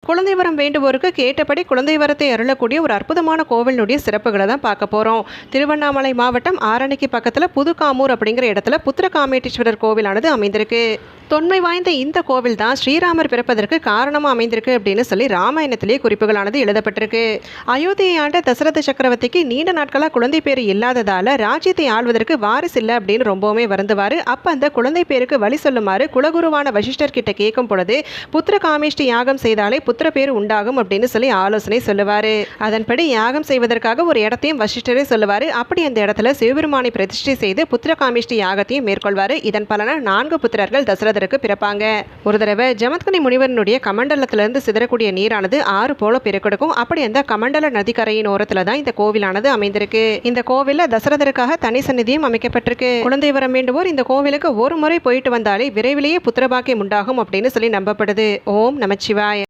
குழந்தை வரம் வேண்டுவோருக்கு கேட்டபடி குழந்தை வரத்தை அருளக்கூடிய ஒரு அற்புதமான கோவிலுடைய சிறப்புகளை தான் பார்க்க போகிறோம். திருவண்ணாமலை மாவட்டம் ஆரணிக்கு பக்கத்தில் புதுக்காமூர் அப்படிங்கிற இடத்துல புத்திரகாமேட்டீஸ்வரர் கோவிலானது அமைந்திருக்கு. தொன்மை வாய்ந்த இந்த கோவில் தான் ஸ்ரீராமர் பிறப்பதற்கு காரணமாக அமைந்திருக்கு அப்படின்னு சொல்லி ராமாயணத்திலேயே குறிப்புகளானது எழுதப்பட்டிருக்கு. அயோத்தியை ஆண்ட தசரத சக்கரவர்த்திக்கு நீண்ட நாட்களாக குழந்தை பேர் இல்லாததால ராஜ்யத்தை ஆள்வதற்கு வாரிசு இல்லை அப்படின்னு ரொம்பவுமே வருந்துவார். அப்போ அந்த குழந்தை பேருக்கு வழி சொல்லுமாறு குலகுருவான வசிஷ்டர் கிட்ட கேட்கும் பொழுது புத்திர காமேஷ்டி யாகம் செய்தாலே புத்திர பேர் உண்டாகும் அப்படின்னு சொல்லி ஆலோசனை சொல்லுவார். அதன்படி யாகம் செய்வதற்காக ஒரு இடத்தையும் வசிஷ்டரே சொல்லுவார். அப்படி அந்த இடத்துல சிவபெருமானை பிரதிஷ்டை செய்து புத்திர காமேஷ்டி யாகத்தையும் மேற்கொள்வார். இதன் பலன 4 புத்திரர்கள் தசரத பிறப்பாங்க. ஒரு தடவை ஜமத்கனி முனிவரனுடைய கமண்டலத்திலிருந்து சிதறக்கூடிய நீரானது 6 போல பெருக்கெடுக்கும். அப்படி அந்த கமண்டல நதிக்கரையின் ஓரத்துல தான் இந்த கோவிலானது அமைந்திருக்கு. இந்த கோவில்ல தசரதருக்காக தனி சந்நிதியும் அமைக்கப்பட்டிருக்கு. குழந்தை வரம் வேண்டுவோர் இந்த கோவிலுக்கு ஒரு முறை போயிட்டு வந்தாலே விரைவிலேயே புத்திரபாக்கியம் உண்டாகும் அப்படின்னு சொல்லி நம்பப்படுது. ஓம் நமச்சிவாய.